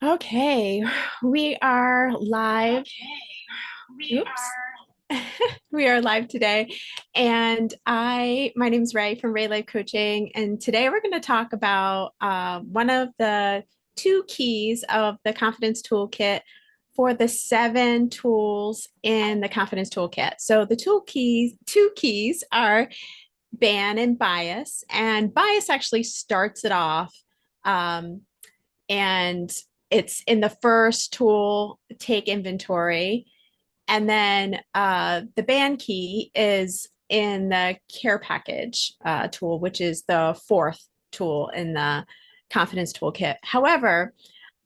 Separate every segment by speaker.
Speaker 1: Okay, we are live. Oops. We are live today. And my name's Ray from Ray Life Coaching. And today we're going to talk about one of the two keys of the Confidence Toolkit for the 7 tools in the Confidence Toolkit. So the two keys are ban and bias. And bias actually starts it off. Um, and it's in the first tool, take inventory. And then the ban key is in the care package tool, which is the fourth tool in the confidence toolkit. However,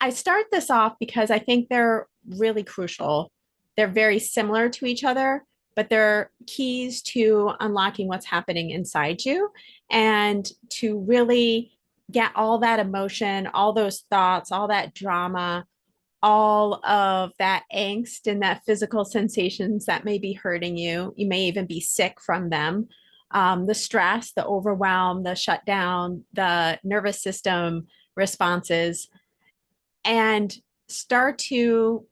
Speaker 1: I start this off because I think they're really crucial. They're very similar to each other, but they're keys to unlocking what's happening inside you and to really get all that emotion, all those thoughts, all that drama, all of that angst and that physical sensations that may be hurting you. You may even be sick from them. The stress, the overwhelm, the shutdown, the nervous system responses, and start to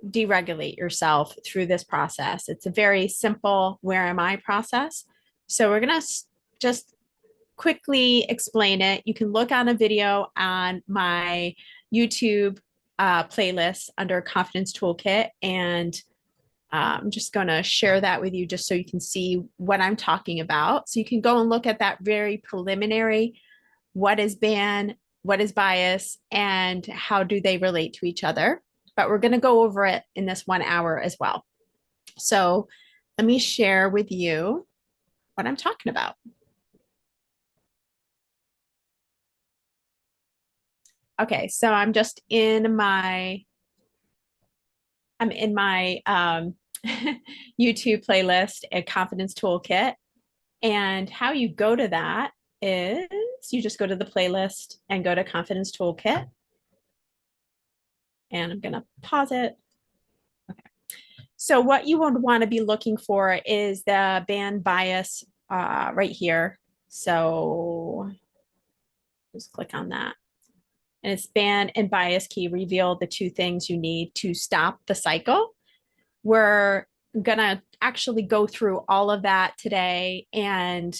Speaker 1: deregulate yourself through this process. It's a very simple where am I process. So we're going to just quickly explain it. You can look on a video on my YouTube playlist under Confidence Toolkit, and I'm just going to share that with you just so you can see what I'm talking about. So you can go and look at that very preliminary, what is ban, what is bias, and how do they relate to each other. But we're going to go over it in this 1 hour as well. So let me share with you what I'm talking about. Okay, so I'm in my YouTube playlist, a confidence toolkit. And how you go to that is you just go to the playlist and go to confidence toolkit. And I'm going to pause it. Okay. So what you would want to be looking for is the ban bias right here. So just click on that. And it's ban and bias key reveal the two things you need to stop the cycle. We're gonna actually go through all of that today and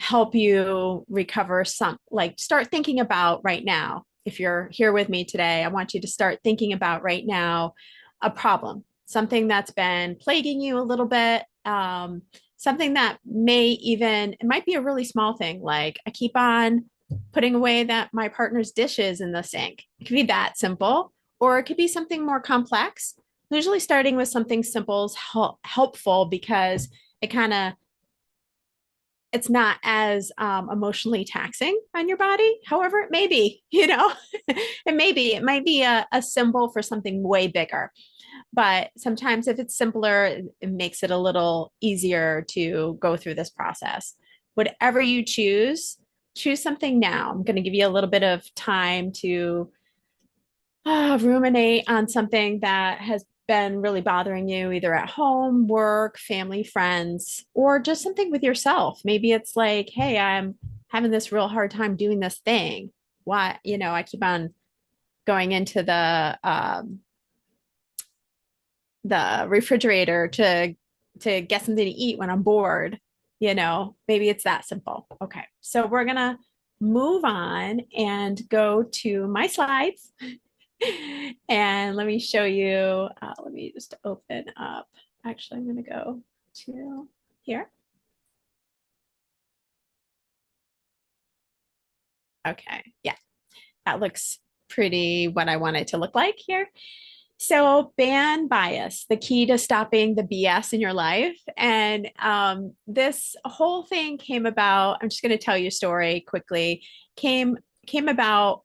Speaker 1: help you recover some, like start thinking about right now. If you're here with me today, I want you to start thinking about right now a problem, something that's been plaguing you a little bit, something that may even, it might be a really small thing, like I keep on putting away that my partner's dishes in the sink. It could be that simple, or it could be something more complex. Usually starting with something simple is helpful because it kind of it's not as emotionally taxing on your body. However, it may be, it might be a symbol for something way bigger. But sometimes if it's simpler, it makes it a little easier to go through this process. Whatever you choose something now. I'm going to give you a little bit of time to ruminate on something that has been really bothering you, either at home, work, family, friends, or just something with yourself. Maybe it's like, hey, I'm having this real hard time doing this thing. Why, I keep on going into the refrigerator to get something to eat when I'm bored. Maybe it's that simple. Okay, so we're gonna move on and go to my slides. And let me show you, let me just open up. Actually, I'm going to go to here. Okay, yeah, that looks pretty what I want it to look like here. So, ban bias, the key to stopping the BS in your life. And this whole thing came about. I'm just going to tell you a story quickly. Came about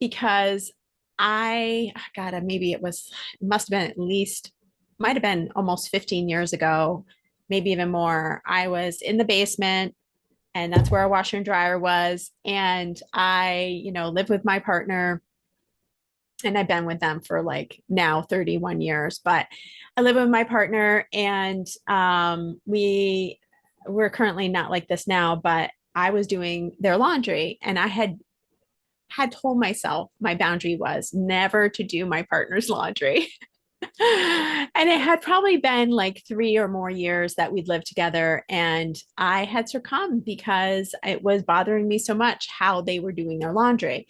Speaker 1: because maybe must have been at least, might have been almost 15 years ago, maybe even more. I was in the basement, and that's where our washer and dryer was. And I, lived with my partner, and I've been with them for like now 31 years, but I live with my partner, and we're currently not like this now, but I was doing their laundry, and I had told myself my boundary was never to do my partner's laundry. And it had probably been like 3 or more years that we'd lived together. And I had succumbed because it was bothering me so much how they were doing their laundry.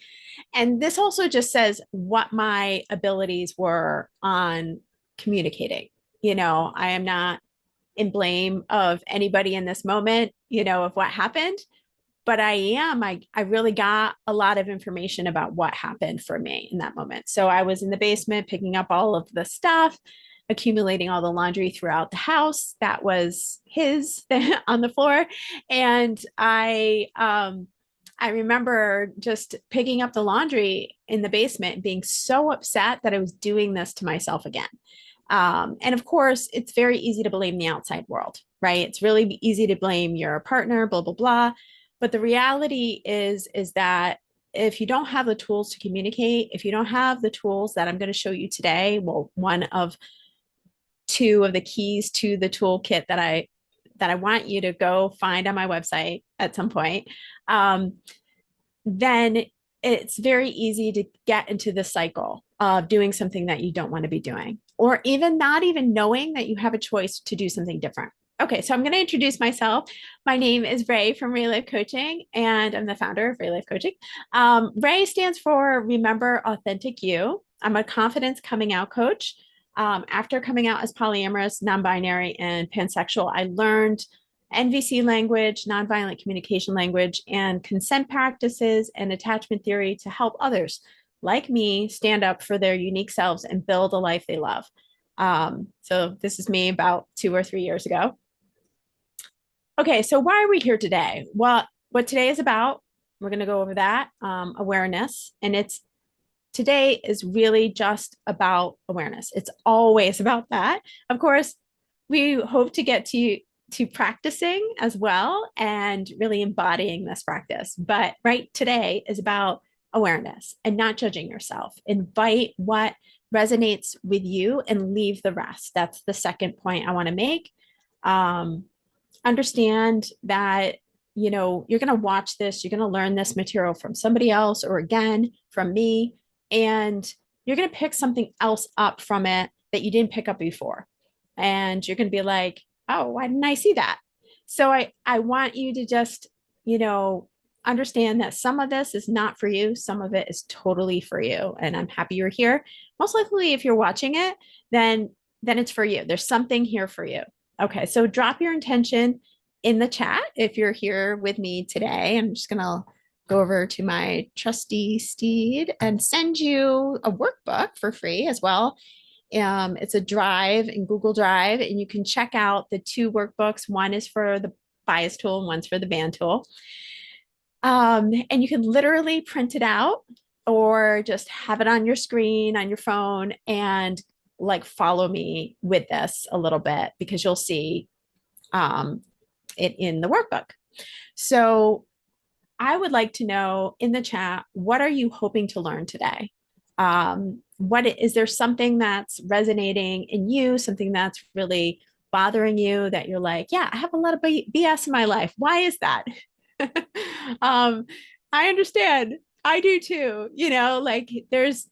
Speaker 1: And this also just says what my abilities were on communicating. I am not in blame of anybody in this moment, of what happened, but I really got a lot of information about what happened for me in that moment. So I was in the basement picking up all of the stuff, accumulating all the laundry throughout the house that was his on the floor. And I remember just picking up the laundry in the basement and being so upset that I was doing this to myself again. And of course, it's very easy to blame the outside world, right? It's really easy to blame your partner, blah, blah, blah. But the reality is that if you don't have the tools to communicate, if you don't have the tools that I'm going to show you today, well, one of two of the keys to the toolkit that I want you to go find on my website at some point, then it's very easy to get into the cycle of doing something that you don't want to be doing, or even not even knowing that you have a choice to do something different. Okay, so I'm going to introduce myself. My name is Ray from Ray Life Coaching, and I'm the founder of Ray Life Coaching. Ray stands for Remember Authentic You. I'm a confidence coming out coach. After coming out as polyamorous, non-binary, and pansexual, I learned NVC language, nonviolent communication language, and consent practices and attachment theory to help others like me stand up for their unique selves and build a life they love. So this is me about 2 or 3 years ago. Okay, so why are we here today? Well, what today is about, we're going to go over that, awareness. And today is really just about awareness. It's always about that. Of course, we hope to get to practicing as well and really embodying this practice. But right today is about awareness and not judging yourself. Invite what resonates with you and leave the rest. That's the second point I want to make. Understand that, you're going to watch this, you're going to learn this material from somebody else, or again, from me, and you're going to pick something else up from it that you didn't pick up before. And you're going to be like, oh, why didn't I see that? So I want you to just, understand that some of this is not for you. Some of it is totally for you. And I'm happy you're here. Most likely, if you're watching it, then it's for you. There's something here for you. Okay, so drop your intention in the chat if you're here with me today. I'm just going to go over to my trusty steed and send you a workbook for free as well. It's a drive in Google Drive, and you can check out the 2 workbooks. One is for the bias tool and one's for the band tool. And you can literally print it out or just have it on your screen, on your phone, and like follow me with this a little bit, because you'll see it in the workbook. So I would like to know in the chat, what are you hoping to learn today? Is there something that's resonating in you, something that's really bothering you that you're like, yeah, I have a lot of BS in my life. Why is that? I understand. I do too. Like there's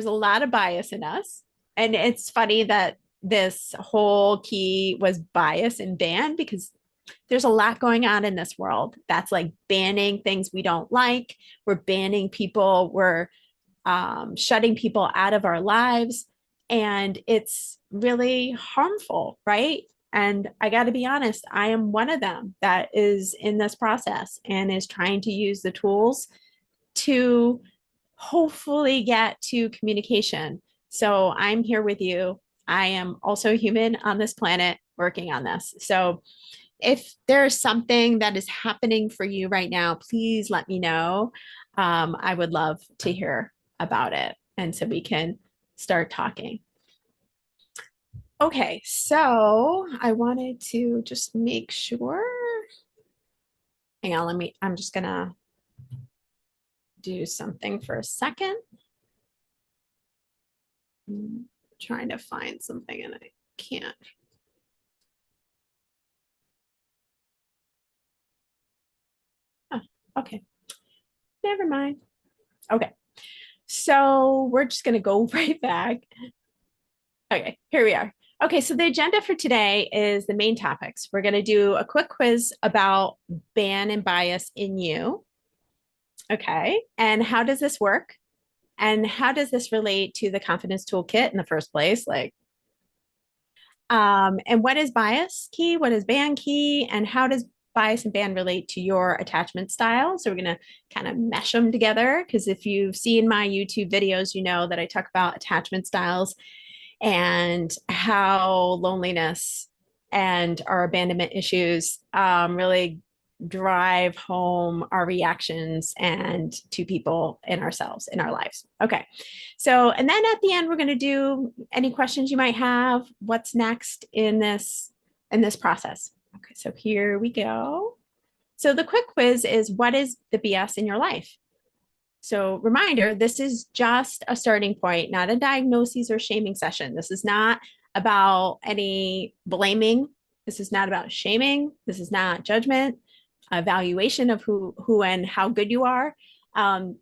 Speaker 1: a lot of bias in us. And it's funny that this whole key was bias and ban, because there's a lot going on in this world that's like banning things we don't like. We're banning people. We're shutting people out of our lives. And it's really harmful, right? And I got to be honest, I am one of them that is in this process and is trying to use the tools to hopefully get to communication. So I'm here with you. I am also human on this planet working on this. So if there's something that is happening for you right now, please let me know. I would love to hear about it, and so we can start talking. Okay, so I wanted to just make sure. Hang on, I'm just gonna do something for a second. I'm trying to find something and I can't. Oh, okay. never mind. Okay. So we're just going to go right back. Okay, here we are. Okay, so the agenda for today is the main topics. We're going to do a quick quiz about ban and bias in you. Okay, and how does this work? And how does this relate to the Confidence Toolkit in the first place? And what is bias key? What is ban key? And how does bias and ban relate to your attachment style? So we're going to kind of mesh them together, because if you've seen my YouTube videos, you know that I talk about attachment styles and how loneliness and our abandonment issues really drive home our reactions and to people and ourselves in our lives. Okay. So, and then at the end, we're going to do any questions you might have. What's next in this process? Okay. So here we go. So the quick quiz is, what is the BS in your life? So reminder, this is just a starting point, not a diagnosis or shaming session. This is not about any blaming. This is not about shaming. This is not judgment, evaluation of who and how good you are.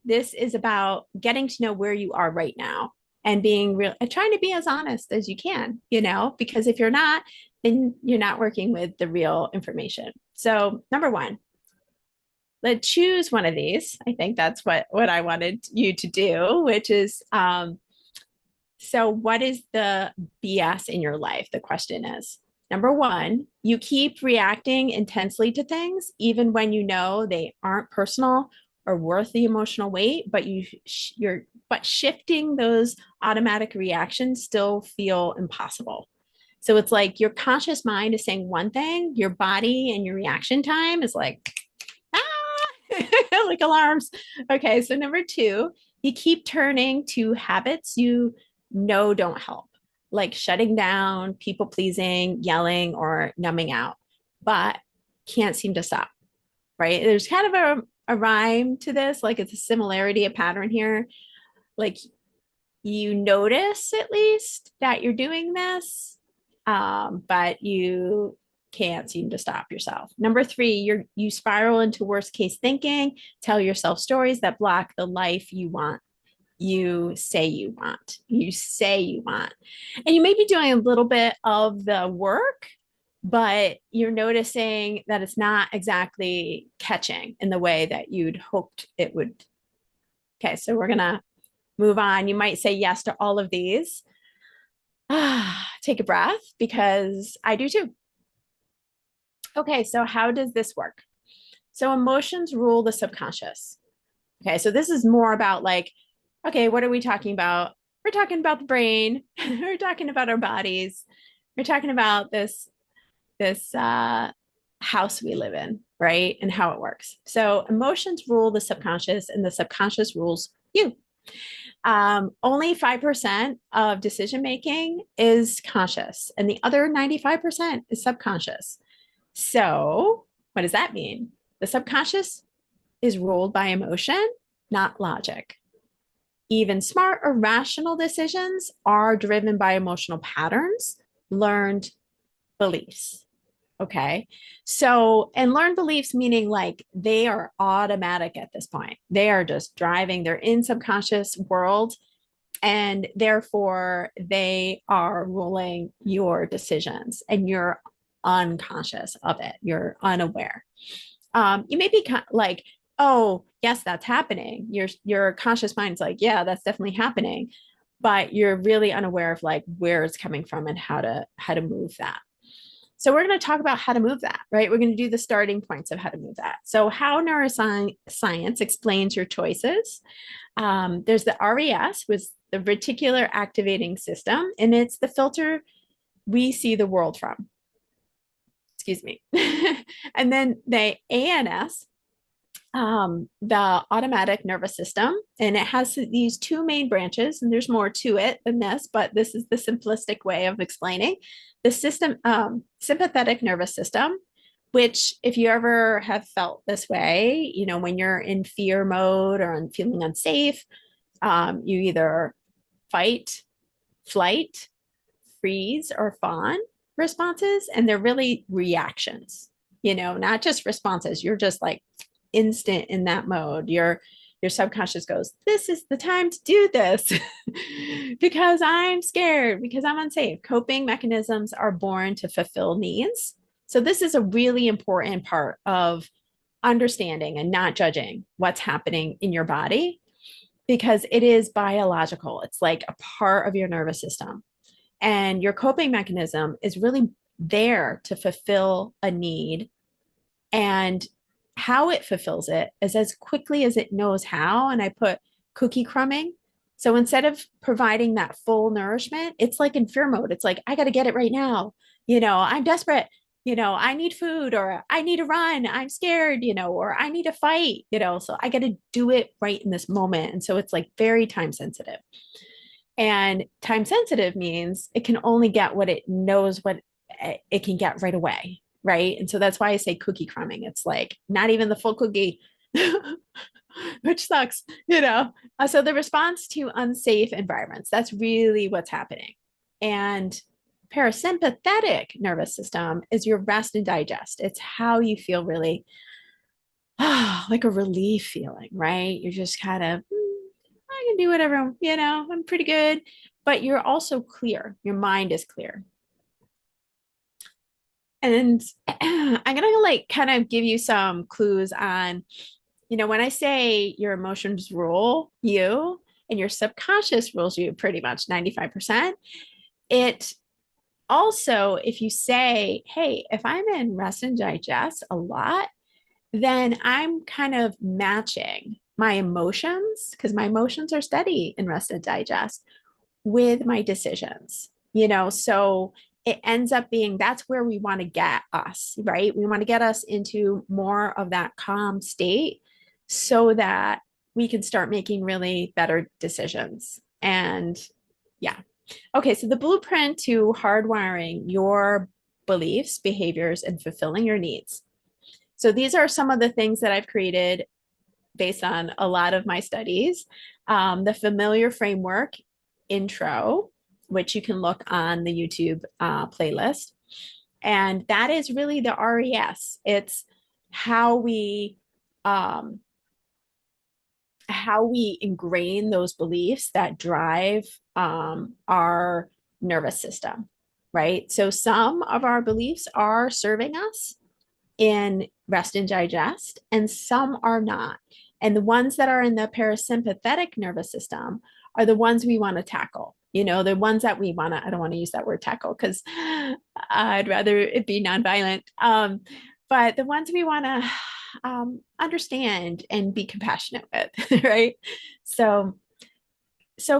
Speaker 1: This is about getting to know where you are right now and being real, trying to be as honest as you can, because if you're not, then you're not working with the real information. So number one, let's choose one of these. I think that's what I wanted you to do, which is, so what is the BS in your life? The question is, number one, you keep reacting intensely to things, even when you know they aren't personal or worth the emotional weight, but but shifting those automatic reactions still feel impossible. So it's like your conscious mind is saying one thing, your body and your reaction time is like, like alarms. Okay, so number two, you keep turning to habits you know don't help, like shutting down, people pleasing, yelling, or numbing out, but can't seem to stop, right? There's kind of a rhyme to this, like it's a similarity, a pattern here. Like you notice at least that you're doing this, but you can't seem to stop yourself. Number three, you spiral into worst case thinking, tell yourself stories that block the life you want. You say you want. And you may be doing a little bit of the work, but you're noticing that it's not exactly catching in the way that you'd hoped it would. Okay, so we're gonna move on. You might say yes to all of these. Take a breath, because I do too. Okay, so how does this work? So emotions rule the subconscious. Okay, so this is more about like, okay, what are we talking about? We're talking about the brain. We're talking about our bodies. We're talking about this house we live in, right? And how it works. So emotions rule the subconscious, and the subconscious rules you. Only 5% of decision making is conscious, and the other 95% is subconscious. So what does that mean? The subconscious is ruled by emotion, not logic. Even smart or rational decisions are driven by emotional patterns, learned beliefs. Okay. So, and learned beliefs meaning like they are automatic at this point. They are just driving, they're in subconscious world, and therefore they are ruling your decisions, and you're unconscious of it. You're unaware. You may be like, oh, yes, that's happening. Your conscious mind's like, yeah, that's definitely happening, but you're really unaware of like where it's coming from and how to move that. So we're going to talk about how to move that, right? We're going to do the starting points of how to move that. So how neuroscience explains your choices. There's the RES, was the reticular activating system, and it's the filter we see the world from. Excuse me. And then the ANS, the automatic nervous system, and it has these two main branches, and there's more to it than this, but this is the simplistic way of explaining the system. Sympathetic nervous system, which if you ever have felt this way, when you're in fear mode or feeling unsafe, you either fight, flight, freeze, or fawn responses, and they're really reactions, not just responses. You're just like instant in that mode. your subconscious goes, this is the time to do this because I'm scared, because I'm unsafe. Coping mechanisms are born to fulfill needs. So this is a really important part of understanding and not judging what's happening in your body because it is biological. It's like a part of your nervous system. And your coping mechanism is really there to fulfill a need. And how it fulfills it is as quickly as it knows how. And I put cookie crumbing. So instead of providing that full nourishment, it's like in fear mode. It's like, I got to get it right now. I'm desperate. I need food, or I need to run. I'm scared, or I need to fight, so I got to do it right in this moment. And so it's like very time sensitive. And time sensitive means it can only get what it knows what it can get right away. Right. And so that's why I say cookie crumbing. It's like not even the full cookie, which sucks. So the response to unsafe environments, that's really what's happening. And parasympathetic nervous system is your rest and digest. It's how you feel really like a relief feeling, right? You're just kind of, I can do whatever, I'm pretty good. But you're also clear. Your mind is clear. And I'm gonna like kind of give you some clues on, when I say your emotions rule you and your subconscious rules you pretty much 95%, it also, if you say, hey, if I'm in rest and digest a lot, then I'm kind of matching my emotions, because my emotions are steady in rest and digest, with my decisions, so it ends up being that's where we want to get us, right? We want to get us into more of that calm state so that we can start making really better decisions. And yeah. Okay, so the blueprint to hardwiring your beliefs, behaviors, and fulfilling your needs. So these are some of the things that I've created based on a lot of my studies. The familiar framework intro, which you can look on the YouTube playlist. And that is really the RES. It's how we ingrain those beliefs that drive our nervous system, right? So some of our beliefs are serving us in rest and digest, and some are not. And the ones that are in the parasympathetic nervous system are the ones we want to tackle. The ones that we want to, I don't want to use that word tackle because I'd rather it be nonviolent. But the ones we want to understand and be compassionate with, right? So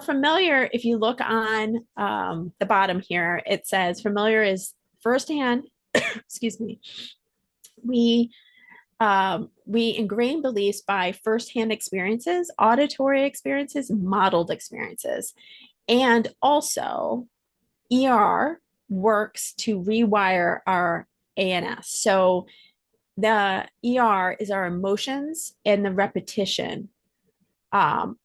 Speaker 1: familiar, if you look on the bottom here, it says familiar is firsthand, excuse me, we ingrain beliefs by firsthand experiences, auditory experiences, modeled experiences. And also, ER works to rewire our ANS. So the ER is our emotions and the repetition of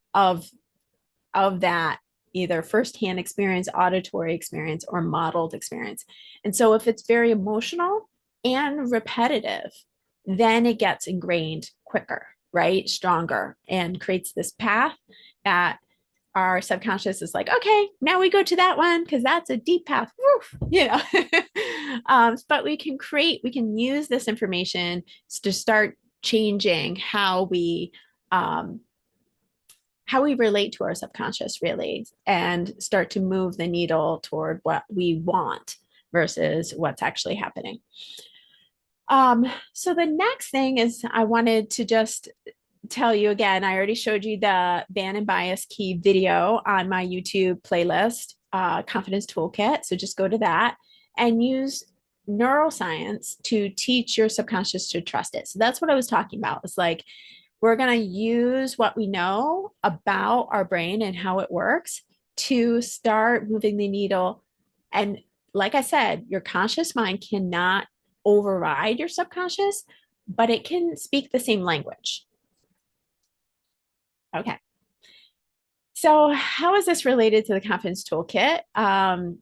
Speaker 1: that either firsthand experience, auditory experience, or modeled experience. And so if it's very emotional and repetitive, then it gets ingrained quicker, right? Stronger, and creates this path that our subconscious is like, okay, now we go to that one because that's a deep path. But we can use this information to start changing how we relate to our subconscious, really, and start to move the needle toward what we want versus what's actually happening. So the next thing is I wanted to just tell you again, I already showed you the ban and bias key video on my YouTube playlist, Confidence Toolkit. So just go to that and use neuroscience to teach your subconscious to trust it. So that's what I was talking about. It's like, we're going to use what we know about our brain and how it works to start moving the needle. And like I said, your conscious mind cannot override your subconscious, but it can speak the same language. Okay. So how is this related to the Confidence Toolkit? How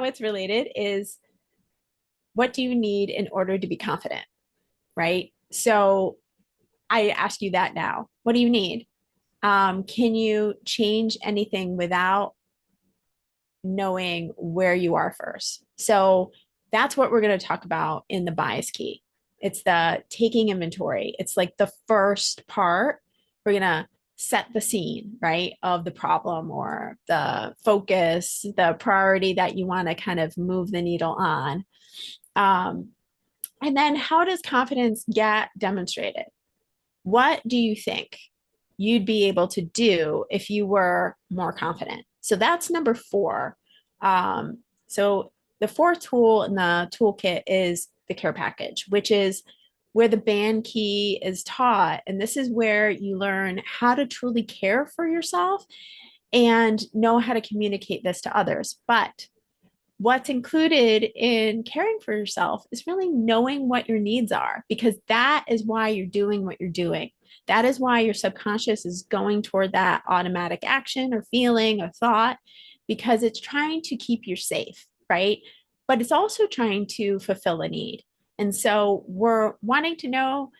Speaker 1: it's related is, what do you need in order to be confident, right? So I ask you that now. What do you need? Can you change anything without knowing where you are first? So that's what we're going to talk about in the bias key. It's the taking inventory. It's like the first part. We're going to set the scene, right, of the problem or the focus, the priority that you want to kind of move the needle on. And then how does confidence get demonstrated? What do you think you'd be able to do if you were more confident? So that's number 4. So the fourth tool in the toolkit is the care package, which is where the band key is taught. And this is where you learn how to truly care for yourself and know how to communicate this to others. But what's included in caring for yourself is really knowing what your needs are, because that is why you're doing what you're doing. That is why your subconscious is going toward that automatic action or feeling or thought, because it's trying to keep you safe, right? But it's also trying to fulfill a need. And so we're wanting to know,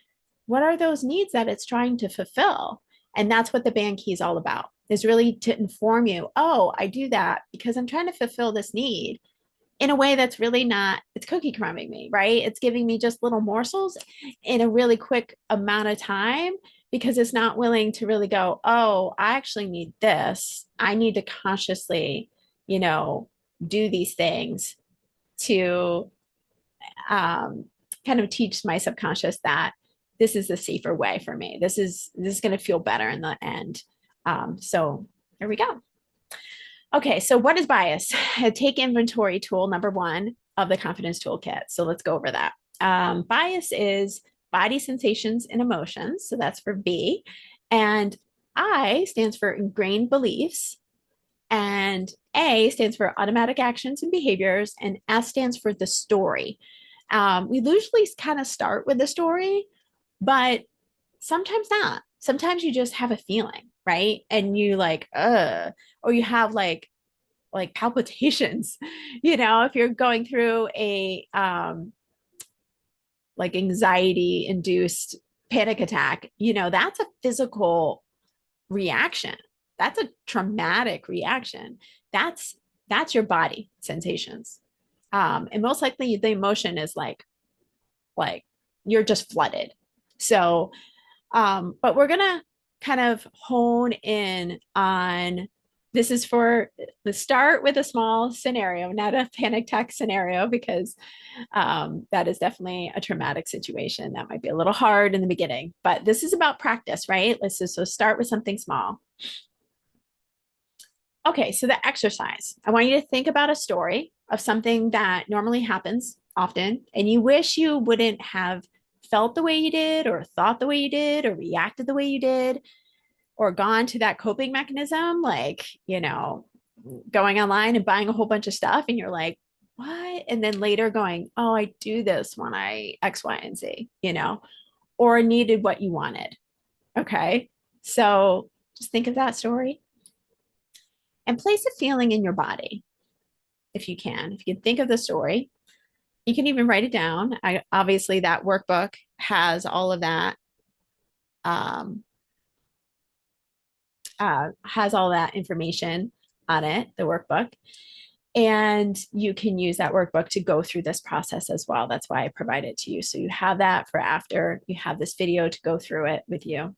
Speaker 1: what are those needs that it's trying to fulfill? And that's what the band key is all about, is really to inform you, oh, I do that because I'm trying to fulfill this need in a way that's really not, it's cookie crumbing me, right? It's giving me just little morsels in a really quick amount of time, because it's not willing to really go, oh, I actually need this. I need to consciously, do these things to kind of teach my subconscious that this is a safer way for me. This is going to feel better in the end. So here we go. Okay, so what is bias? A take inventory tool, number 1 of the Confidence Toolkit. So let's go over that. Bias is body sensations and emotions. So that's for B. And I stands for ingrained beliefs. And A stands for automatic actions and behaviors. And S stands for the story. We usually kind of start with the story, but sometimes not. Sometimes you just have a feeling, right? And you like, or you have like palpitations, if you're going through a like anxiety induced panic attack, that's a physical reaction. That's a traumatic reaction. That's your body sensations. And most likely the emotion is like you're just flooded. So but we're gonna kind of hone in on, this is for the start with a small scenario, not a panic attack scenario, because that is definitely a traumatic situation that might be a little hard in the beginning. But this is about practice, right? Let's just start with something small. Okay, so the exercise. I want you to think about a story of something that normally happens often, and you wish you wouldn't have felt the way you did, or thought the way you did, or reacted the way you did, or gone to that coping mechanism, like, going online and buying a whole bunch of stuff, and you're like, what? And then later going, oh, I do this when I X, Y, and Z, or needed what you wanted. Okay. So just think of that story and place a feeling in your body if you can. If you can think of the story, you can even write it down. Obviously, that workbook has all of that. Has all that information on it, the workbook. And you can use that workbook to go through this process as well. That's why I provide it to you. So you have that for after you have this video to go through it with you.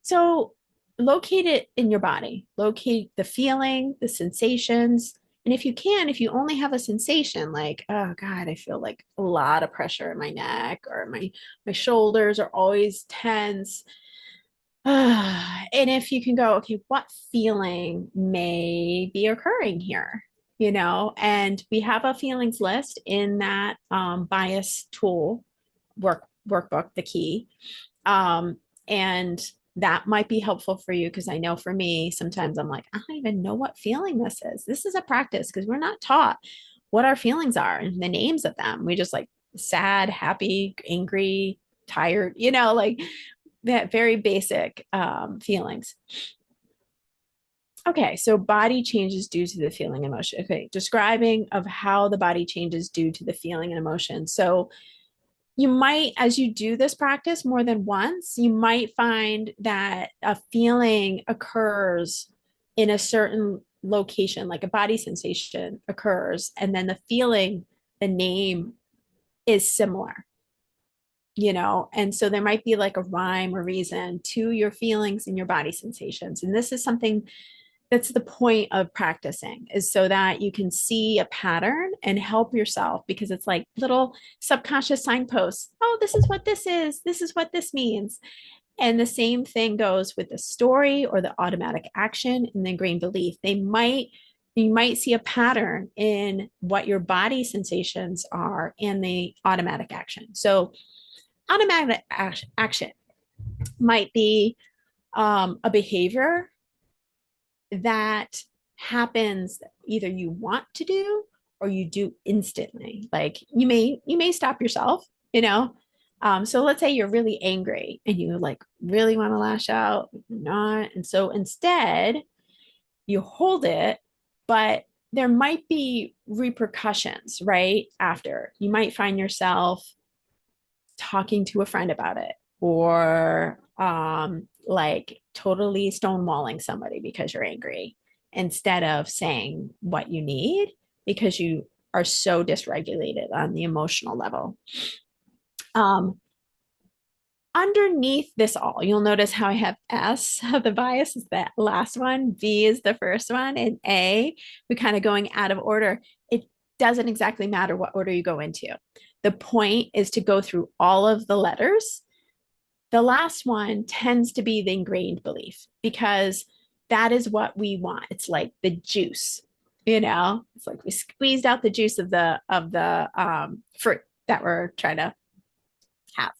Speaker 1: So locate it in your body, locate the feeling, the sensations. And if you can, if you only have a sensation like, oh God, I feel like a lot of pressure in my neck, or my shoulders are always tense. And if you can go, okay, what feeling may be occurring here? And we have a feelings list in that bias tool workbook, the key. And that might be helpful for you, because I know for me, sometimes I'm like, I don't even know what feeling this is. This is a practice, because we're not taught what our feelings are and the names of them. We just like sad, happy, angry, tired, like that very basic feelings. Okay, so body changes due to the feeling emotion. Okay, describing of how the body changes due to the feeling and emotion. So you might, as you do this practice more than once, you might find that a feeling occurs in a certain location, like a body sensation occurs, and then the feeling, the name is similar, and so there might be like a rhyme or reason to your feelings and your body sensations. And this is something that's the point of practicing, is so that you can see a pattern and help yourself, because it's like little subconscious signposts. Oh, this is what this is. This is what this means. And the same thing goes with the story or the automatic action and the ingrained belief. You might see a pattern in what your body sensations are and the automatic action. So automatic action might be a behavior that happens, either you want to do or you do instantly. Like you may stop yourself, so let's say you're really angry and you like really want to lash out, you're not. And so instead you hold it, but there might be repercussions right after. You might find yourself talking to a friend about it, or like totally stonewalling somebody because you're angry instead of saying what you need, because you are so dysregulated on the emotional level. um Underneath this all, you'll notice how I have S of the bias is that last one, B is the first one, and A, we're kind of going out of order. It doesn't exactly matter what order you go into. The point is to go through all of the letters. The last one tends to be the ingrained belief, because that is what we want. It's like the juice, it's like we squeezed out the juice of the fruit that we're trying to have.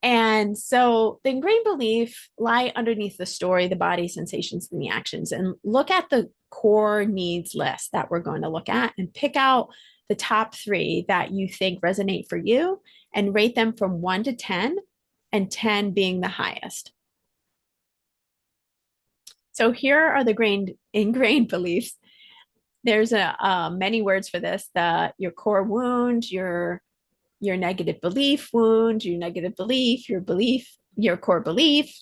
Speaker 1: And so the ingrained belief lie underneath the story, the body sensations, and the actions. And look at the core needs list that we're going to look at and pick out the top 3 that you think resonate for you and rate them from 1 to 10, and 10 being the highest. So here are the ingrained beliefs. There's many words for this: your core wound, your negative belief wound, your negative belief, your core belief.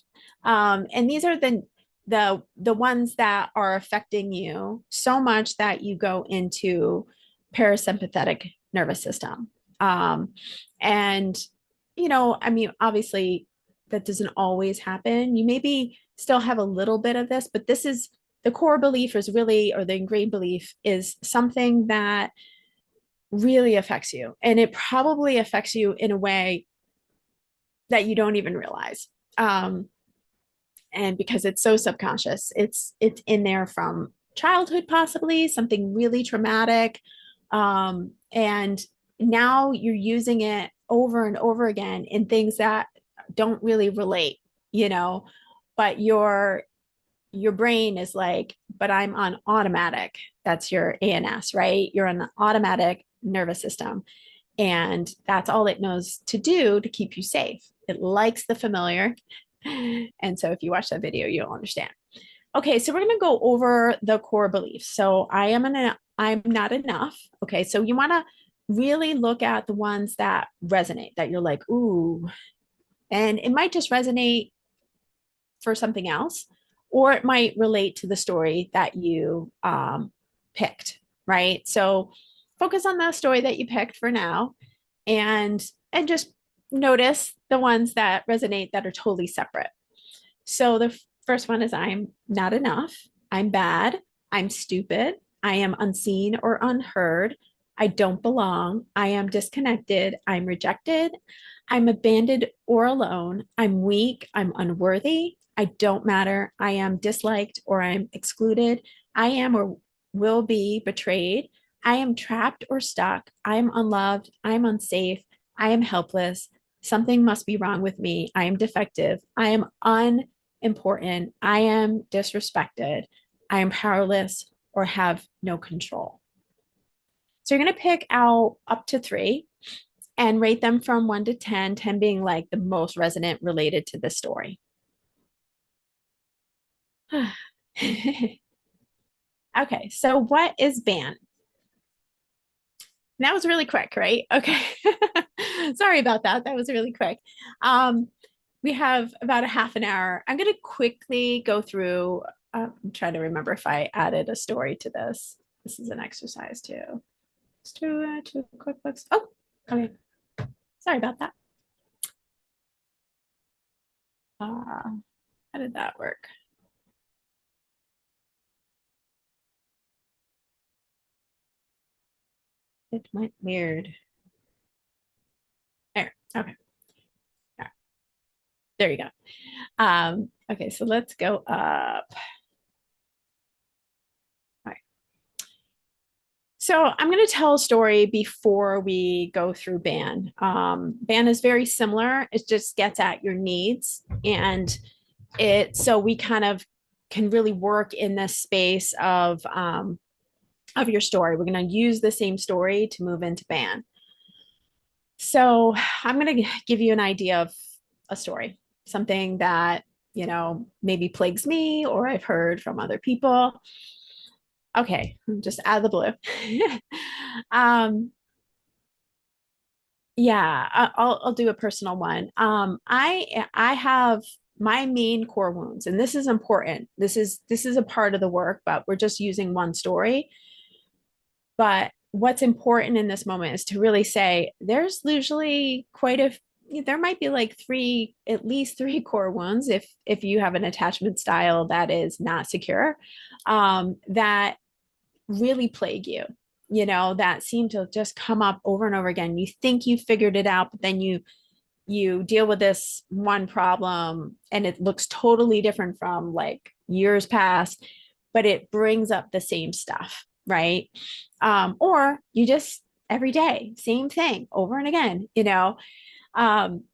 Speaker 1: And these are the ones that are affecting you so much that you go into parasympathetic nervous system. And I mean, obviously that doesn't always happen. You maybe still have a little bit of this, but this is the core belief is really, or the ingrained belief is something that really affects you. And it probably affects you in a way that you don't even realize. And because it's so subconscious, it's in there from childhood, possibly something really traumatic. And now you're using it over and over again in things that don't really relate, but your brain is like, but I'm on automatic. That's your ANS, right? You're on the automatic nervous system. And that's all it knows to do to keep you safe. It likes the familiar. And so if you watch that video, you'll understand. Okay, so we're going to go over the core beliefs. So I'm not enough. Okay, so you want to really look at the ones that resonate, that you're like, ooh, and it might just resonate for something else, or it might relate to the story that you picked, right? So focus on the story that you picked for now, and just notice the ones that resonate that are totally separate. So the first one is, I'm not enough, I'm bad, I'm stupid, I am unseen or unheard, I don't belong, I am disconnected, I'm rejected, I'm abandoned or alone, I'm weak, I'm unworthy, I don't matter, I am disliked or I'm excluded, I am or will be betrayed, I am trapped or stuck, I am unloved, I am unsafe, I am helpless, something must be wrong with me, I am defective, I am unimportant, I am disrespected, I am powerless or have no control. So you're going to pick out up to 3 and rate them from 1 to 10, 10 being like the most resonant related to the story. Okay, so what is ban? That was really quick, right? Okay. Sorry about that. That was really quick. We have about a half an hour. I'm going to quickly go through. I'm trying to remember if I added a story to this. This is an exercise too. Let's do two QuickBooks. Oh, okay. Sorry about that. How did that work? It went weird. There. Okay. All right. There you go. Okay, so let's go up. All right. So I'm going to tell a story before we go through ban. Ban is very similar. It just gets at your needs, and so we kind of can really work in this space of your story. We're going to use the same story to move into ban. So I'm going to give you an idea of a story, something that, maybe plagues me or I've heard from other people. Okay, just out of the blue. um, yeah, I'll do a personal one. I have my main core wounds, and this is important. This is a part of the work, but we're just using one story. But what's important in this moment is to really say there's usually there might be like at least three core wounds if you have an attachment style that is not secure, that really plague you, that seem to just come up over and over again. You think you figured it out, but then you deal with this one problem and it looks totally different from like years past, but it brings up the same stuff, right? Or you just every day, same thing over and again.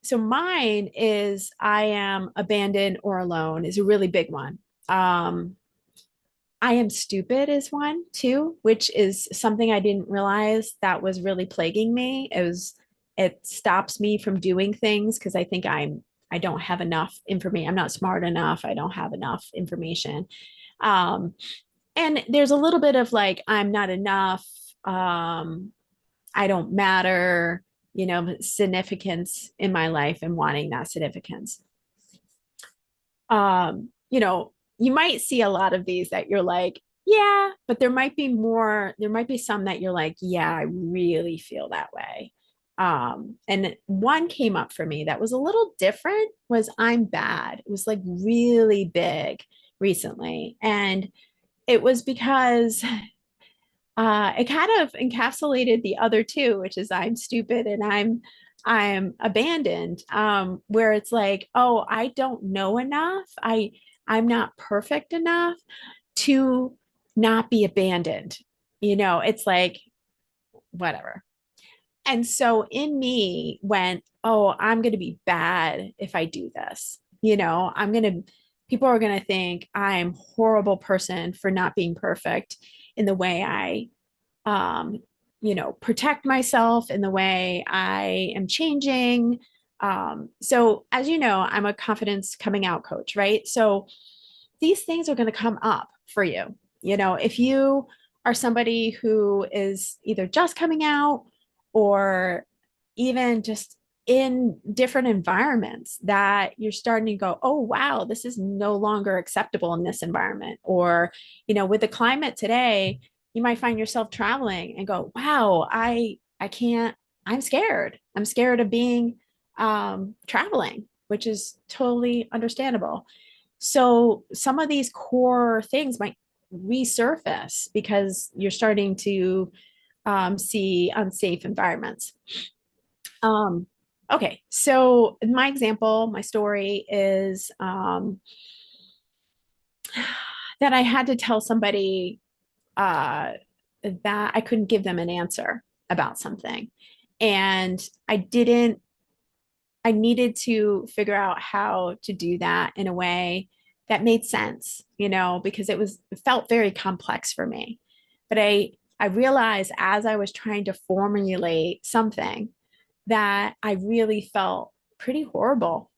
Speaker 1: So mine is I am abandoned or alone is a really big one. I am stupid is one too, which is something I didn't realize that was really plaguing me. It stops me from doing things because I think I don't have enough information. I'm not smart enough. I don't have enough information. Um, and there's a little bit of like I'm not enough. I don't matter, significance in my life and wanting that significance. You might see a lot of these that you're like, yeah, but there might be some that you're like, yeah, I really feel that way. And one came up for me that was a little different was I'm bad. It was like really big recently. And it was because it kind of encapsulated the other two, which is I'm stupid and I'm abandoned. Where it's like, oh, I don't know enough. I'm not perfect enough to not be abandoned. It's like whatever. And so in me went, oh, I'm going to be bad if I do this. People are going to think I'm a horrible person for not being perfect in the way I protect myself in the way I am changing. So, as you know, I'm a confidence coming out coach, right? So, these things are going to come up for you. If you are somebody who is either just coming out or even just in different environments that you're starting to go, oh, wow, this is no longer acceptable in this environment. Or, with the climate today, you might find yourself traveling and go, wow, I can't, I'm scared. I'm scared of being traveling, which is totally understandable. So some of these core things might resurface because you're starting to see unsafe environments. Um, okay, so my example, my story is that I had to tell somebody uh, that I couldn't give them an answer about something. And I needed to figure out how to do that in a way that made sense, because it felt very complex for me. But I realized as I was trying to formulate something that I really felt pretty horrible.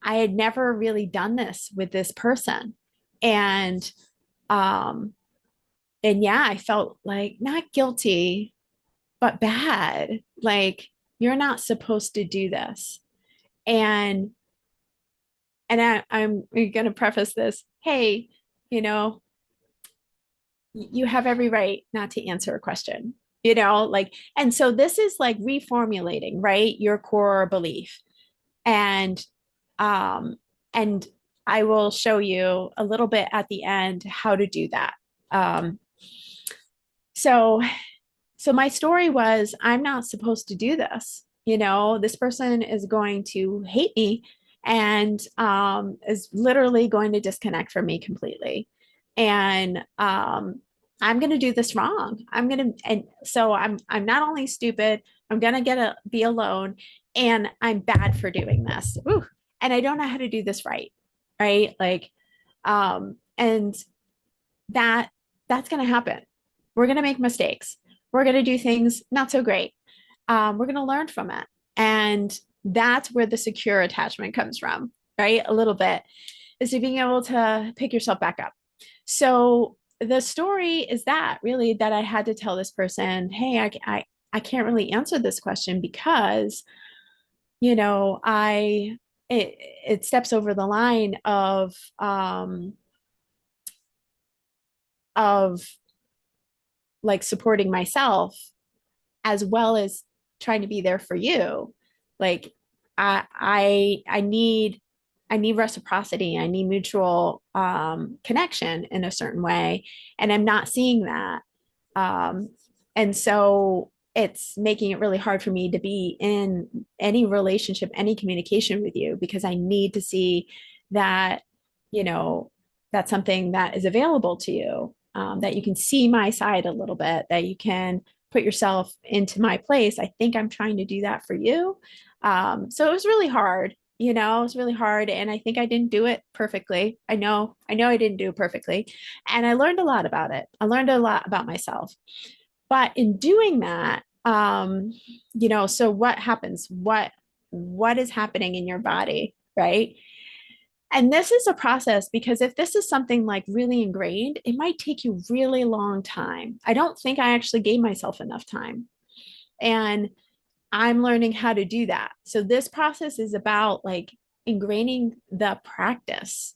Speaker 1: I had never really done this with this person. And um and yeah, I felt like not guilty, but bad. Like, you're not supposed to do this. And I'm going to preface this. Hey, you know, you have every right not to answer a question, like, and so this is like reformulating, right? Your core belief. And, um, and I will show you a little bit at the end how to do that. Um, so So my story was, I'm not supposed to do this. This person is going to hate me and is literally going to disconnect from me completely. And I'm going to do this wrong. And so I'm not only stupid, I'm going to be alone, and I'm bad for doing this. Ooh, and I don't know how to do this right. Right. Like, and that that's going to happen. We're going to make mistakes. We're going to do things not so great. We're going to learn from it. And that's where the secure attachment comes from, right? A little bit is to being able to pick yourself back up. So the story is that really that I had to tell this person, hey, I can't really answer this question because, it steps over the line of like supporting myself as well as trying to be there for you. Like I need reciprocity. I need mutual connection in a certain way, and I'm not seeing that. Um, and so it's making it really hard for me to be in any relationship, any communication with you, because I need to see that, you know, that's something that is available to you, that you can see my side a little bit, that you can put yourself into my place. I think I'm trying to do that for you. So it was really hard, it was really hard. And I think I didn't do it perfectly. I know I didn't do it perfectly. And I learned a lot about it. I learned a lot about myself. But in doing that, so what happens? What is happening in your body, right? And this is a process because if this is something like really ingrained, it might take you really long time. I don't think I actually gave myself enough time. And I'm learning how to do that. So this process is about like ingraining the practice,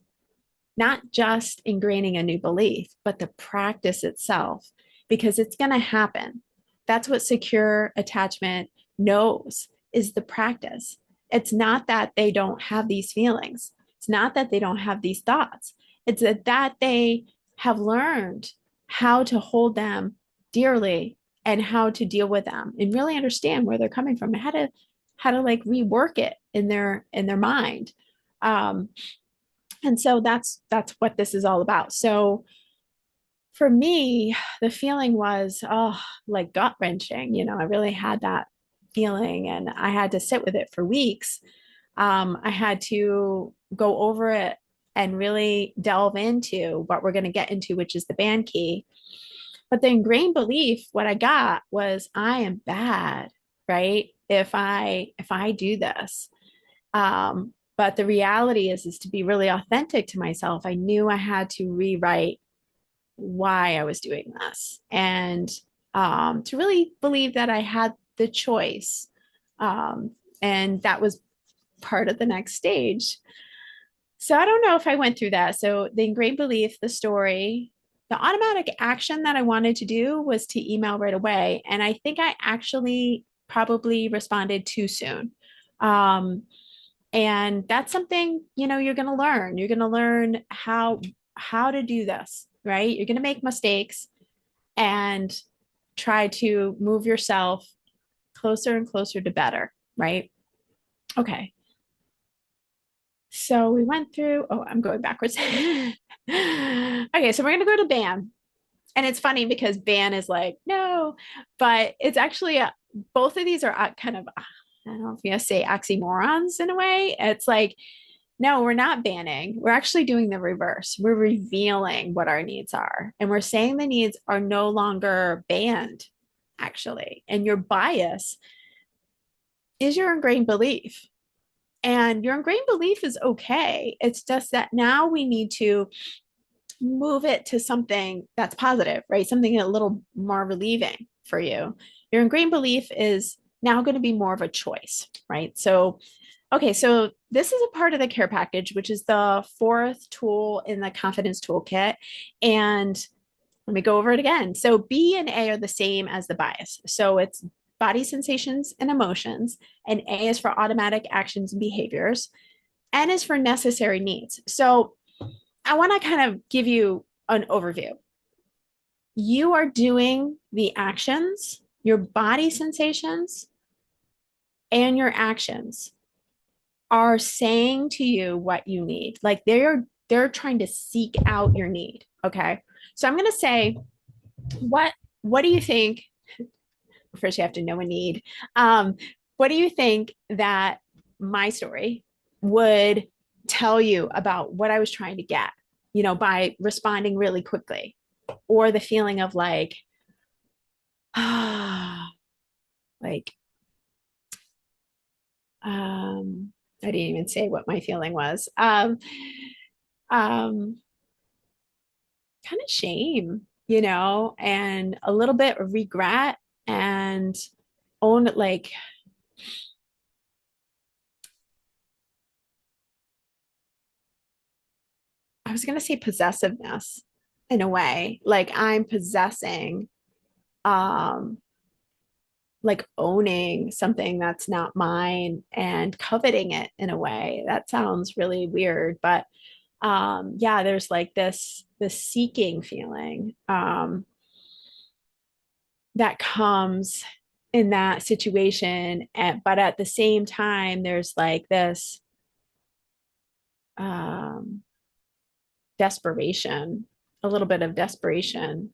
Speaker 1: not just ingraining a new belief, but the practice itself, because it's going to happen. That's what secure attachment knows, is the practice. It's not that they don't have these feelings. It's not that they don't have these thoughts. It's that they have learned how to hold them dearly and how to deal with them and really understand where they're coming from and how to like rework it in their mind. Um, and so that's what this is all about. So for me, the feeling was, like gut wrenching. I really had that feeling and I had to sit with it for weeks. I had to go over it and really delve into what we're going to get into, which is the band key. But the ingrained belief, what I got was I am bad, right? If I do this. But the reality is to be really authentic to myself, I knew I had to rewrite why I was doing this and to really believe that I had the choice. And that was part of the next stage. So I don't know if I went through that. So the ingrained belief, the story, the automatic action that I wanted to do was to email right away. And I think I actually probably responded too soon. Um, and that's something, you're going to learn. You're going to learn how to do this, right? You're going to make mistakes and try to move yourself closer and closer to better, right? Okay. So we went through, I'm going backwards. Okay, so we're going to go to ban. And it's funny because ban is like, no, but it's actually, both of these are kind of, I don't know if you say oxymorons in a way. It's like, no, we're not banning. We're actually doing the reverse. We're revealing what our needs are. And we're saying the needs are no longer banned, actually. And your bias is your ingrained belief. And your ingrained belief is okay. It's just that now we need to move it to something that's positive, right? Something a little more relieving for you. Your ingrained belief is now going to be more of a choice, right? So, okay, so this is a part of the care package, which is the fourth tool in the Confidence Toolkit. And let me go over it again. So B and A are the same as the bias. So it's body sensations and emotions, and A is for automatic actions and behaviors. N is for necessary needs. So I want to kind of give you an overview. You are doing the actions, your body sensations, and your actions are saying to you what you need. Like they're trying to seek out your need. Okay. So I'm going to say, what do you think? First, you have to know a need. What do you think that my story would tell you about what I was trying to get, by responding really quickly, or the feeling of like, like, I didn't even say what my feeling was. Um, Kind of shame, and a little bit of regret and own like I was gonna say possessiveness in a way. Like I'm possessing, um, like owning something that's not mine and coveting it in a way. That sounds really weird, but yeah, there's like this seeking feeling that comes in that situation. But at the same time, there's like this um desperation, a little bit of desperation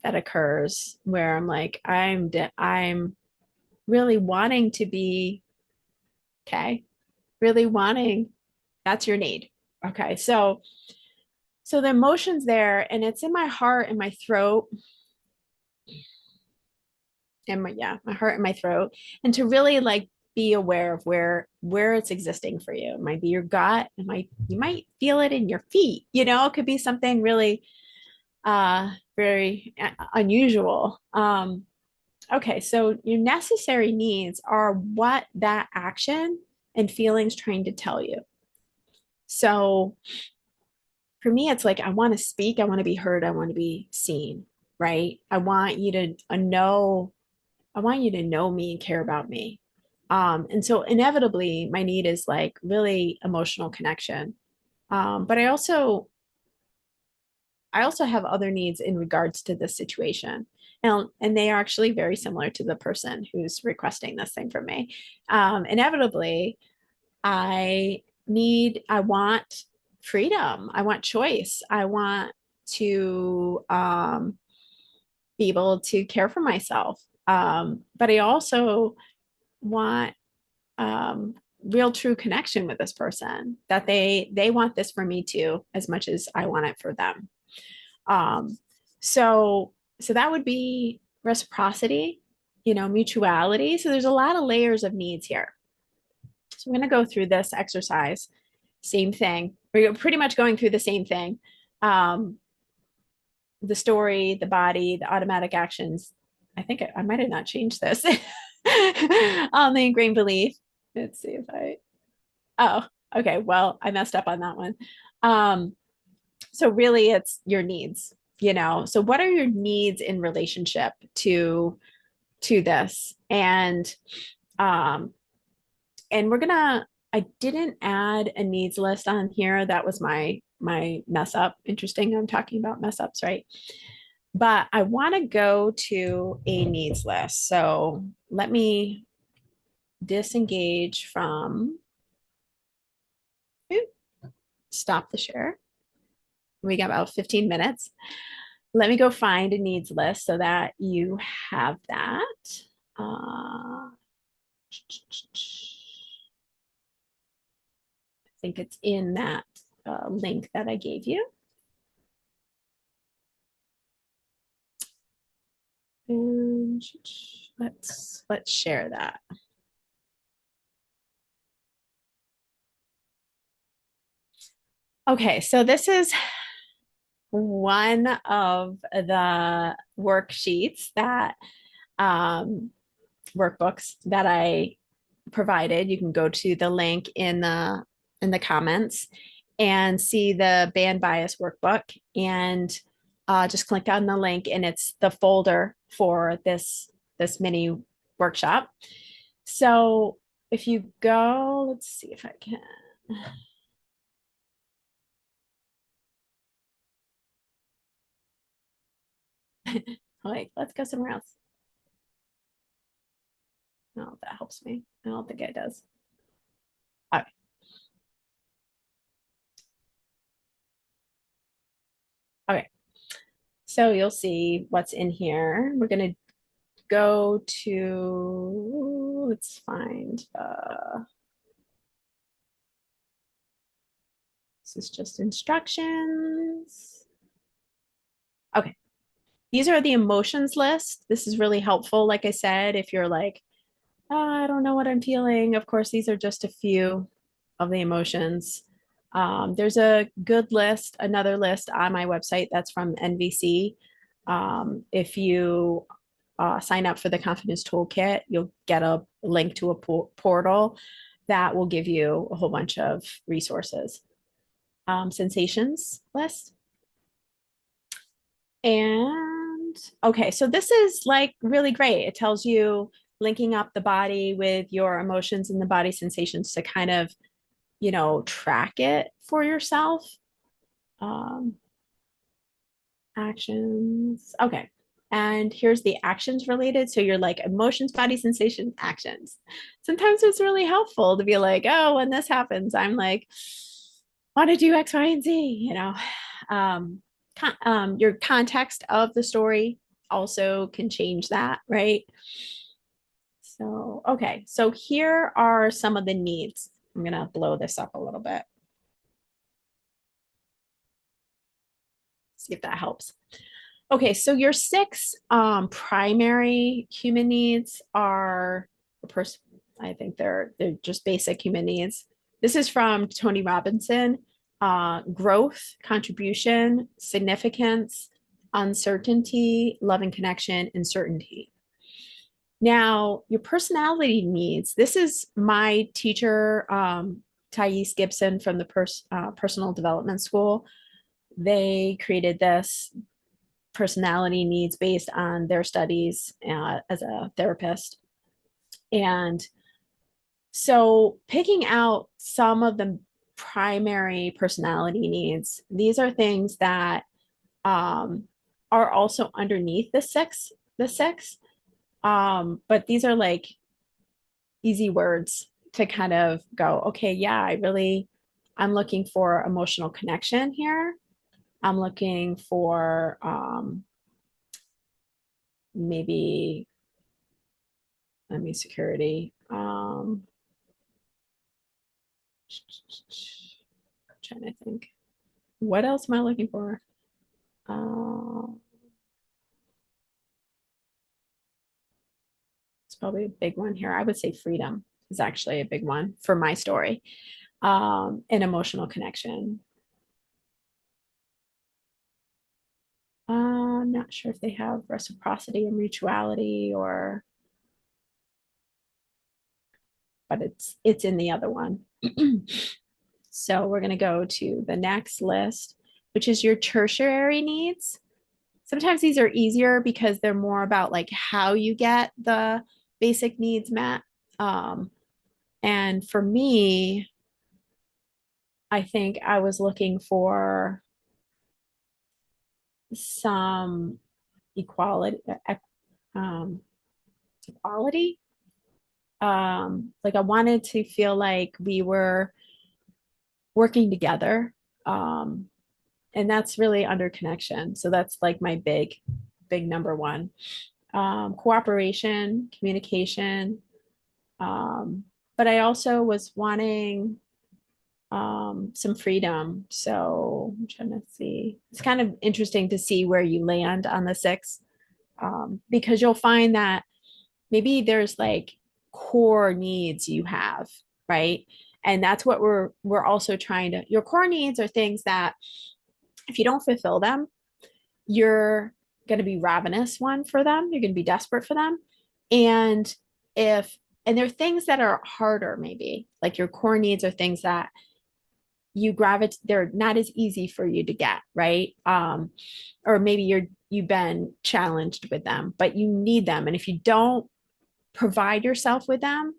Speaker 1: that occurs where I'm like, I'm really wanting to be okay, really wanting. That's your need. Okay, so the emotion's there, and it's in my heart and my throat, and my heart and my throat, and to really like be aware of where it's existing for you. It might be your gut. You might feel it in your feet. It could be something really very unusual. Okay, so your necessary needs are what that action and feelings trying to tell you. So for me, it's like I want to speak, I want to be heard, I want to be seen, right? I want you to know me and care about me. And so inevitably my need is like really emotional connection. But I also have other needs in regards to this situation. And they are actually very similar to the person who's requesting this thing from me. Inevitably, I want freedom. I want choice. I want to be able to care for myself. But I also want real true connection with this person, that they want this for me too, as much as I want it for them. Um, so that would be reciprocity, mutuality. So there's a lot of layers of needs here. So I'm going to go through this exercise. Same thing. We're pretty much going through the same thing. Um, the story, the body, the automatic actions. I think I might have not changed this. On the ingrained belief. Let's see if oh, okay. Well, I messed up on that one. Um, so really it's your needs, so what are your needs in relationship to this? Um and I didn't add a needs list on here. That was my mess up. Interesting, I'm talking about mess ups, right? But I want to go to a needs list. So let me disengage from, stop the share. We got about 15 minutes. Let me go find a needs list so that you have that. I think it's in that link that I gave you. And let's share that. Okay, so this is one of the worksheets that um, workbooks that I provided. You can go to the link in the comments and see the band bias workbook and just click on the link and it's the folder for this mini workshop. So if you go, let's see if I can. Like, let's go somewhere else. No, that helps me. I don't think it does. Okay. Okay. So you'll see what's in here. We're going to go to, let's find, this is just instructions. Okay. These are the emotions list. This is really helpful. Like I said, if you're like, oh, I don't know what I'm feeling. Of course, these are just a few of the emotions. There's a good list, another list on my website that's from NVC. If you sign up for the Confidence Toolkit, you'll get a link to a portal that will give you a whole bunch of resources. Sensations list. And okay, so this is like really great. It tells you linking up the body with your emotions and the body sensations to kind of, track it for yourself. Um, Actions. Okay. And here's the actions related. So you're like emotions, body sensations, actions. Sometimes it's really helpful to be like, oh, when this happens, I'm like, want to do X, Y, and Z. Um, your context of the story also can change that, right? So, okay. So here are some of the needs. I'm going to blow this up a little bit. See if that helps. Okay, so your six primary human needs are I think they're just basic human needs. This is from Tony Robinson. Growth, contribution, significance, uncertainty, love and connection, and certainty. Now, your personality needs, this is my teacher, Thais Gibson from the Personal Development School. They created this personality needs based on their studies as a therapist. And so picking out some of the primary personality needs, these are things that are also underneath the six. But these are like easy words to kind of go, okay, yeah, I'm looking for emotional connection here. I'm looking for maybe let me security. Trying to think. What else am I looking for? It's probably a big one here. I would say freedom is actually a big one for my story. And emotional connection. I'm not sure if they have reciprocity and mutuality but it's in the other one. So we're going to go to the next list, which is your tertiary needs. Sometimes these are easier because they're more about like how you get the basic needs met. And for me, I think I was looking for some equality, um, equality. Like I wanted to feel like we were working together. And that's really under connection. So that's like my big number one. Cooperation, communication. But I also was wanting some freedom. So I'm trying to see. It's kind of interesting to see where you land on the six, because you'll find that maybe there's like core needs you have, right? And that's what we're also trying to. Your core needs are things that If you don't fulfill them, you're going to be ravenous one for them. You're going to be desperate for them. And if, and there are things that are harder, maybe like your core needs are things that you gravitate, they're not as easy for you to get, right? Or maybe you've been challenged with them, but you need them. And if you don't provide yourself with them,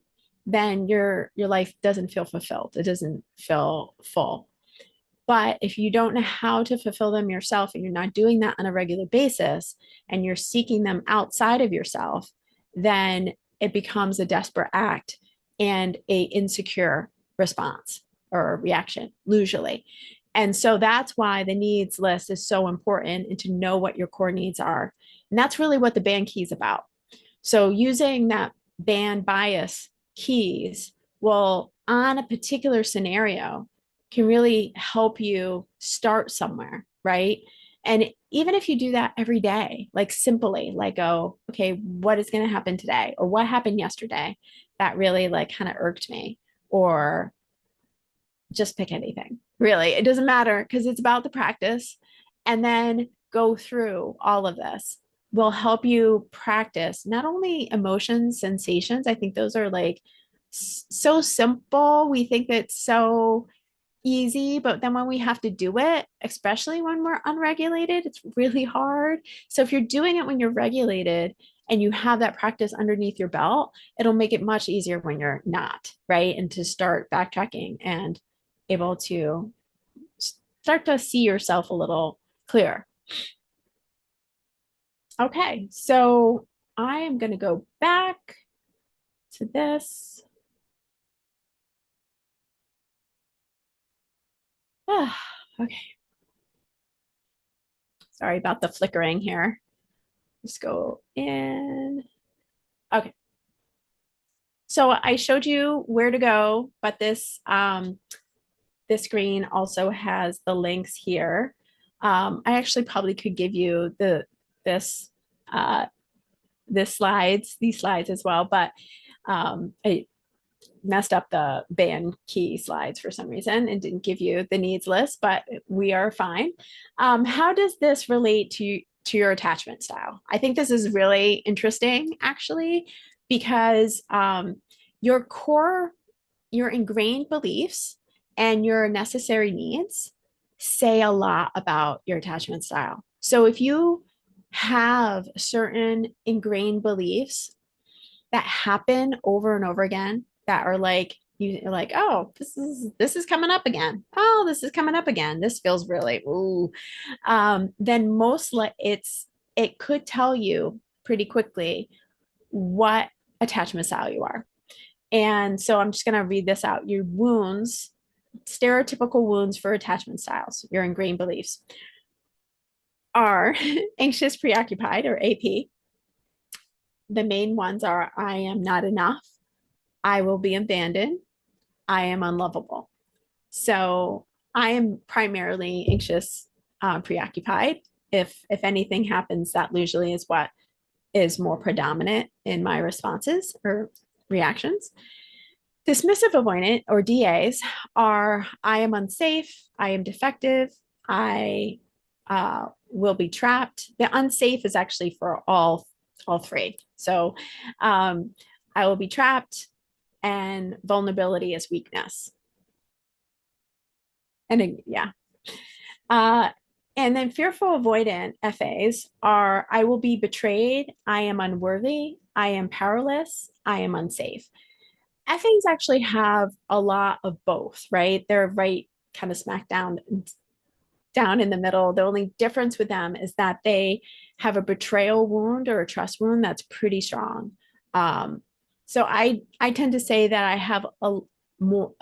Speaker 1: then your life doesn't feel fulfilled. It doesn't feel full. But if you don't know how to fulfill them yourself and you're not doing that on a regular basis and you're seeking them outside of yourself, then it becomes a desperate act and a insecure response or reaction, usually. And so that's why the needs list is so important and to know what your core needs are. And that's really what the band key is about. So using that band bias keys will, on a particular scenario, can really help you start somewhere, right? And even if you do that every day, like simply, like, oh, okay, what is going to happen today? Or what happened yesterday that really like kind of irked me? Or just pick anything, really. It doesn't matter because it's about the practice. And then go through all of this will help you practice not only emotions, sensations. I think those are like so simple. We think it's so easy, but then when we have to do it, especially when we're unregulated, it's really hard. So if you're doing it when you're regulated and you have that practice underneath your belt, it'll make it much easier when you're not, right? And to start backtracking and able to start to see yourself a little clearer. Okay, so I am going to go back to this. Okay. Sorry about the flickering here. Just go in. Okay. So I showed you where to go, but this screen also has the links here. I actually probably could give you this uh, these slides as well, but I messed up the band key slides for some reason and didn't give you the needs list, but we are fine. How does this relate to your attachment style? I think this is really interesting, actually, because your core, your ingrained beliefs and your necessary needs say a lot about your attachment style. So if you have certain ingrained beliefs that happen over and over again that are like you're like, oh, this is coming up again. Oh, this is coming up again. This feels really ooh. Then it could tell you pretty quickly what attachment style you are. And so I'm just going to read this out. Your wounds, stereotypical wounds for attachment styles, your ingrained beliefs are anxious, preoccupied, or AP. The main ones are I am not enough, I will be abandoned, I am unlovable. So I am primarily anxious, preoccupied. If anything happens, that usually is what is more predominant in my responses or reactions. Dismissive avoidant or DAs are I am unsafe, I am defective, I will be trapped. The unsafe is actually for all three. So I will be trapped, and vulnerability is weakness. And yeah. And then fearful avoidant FAs are I will be betrayed, I am unworthy, I am powerless, I am unsafe. FAs actually have a lot of both, right? They're right kind of smack down in the middle. The only difference with them is that they have a betrayal wound or a trust wound that's pretty strong. So I tend to say that I have a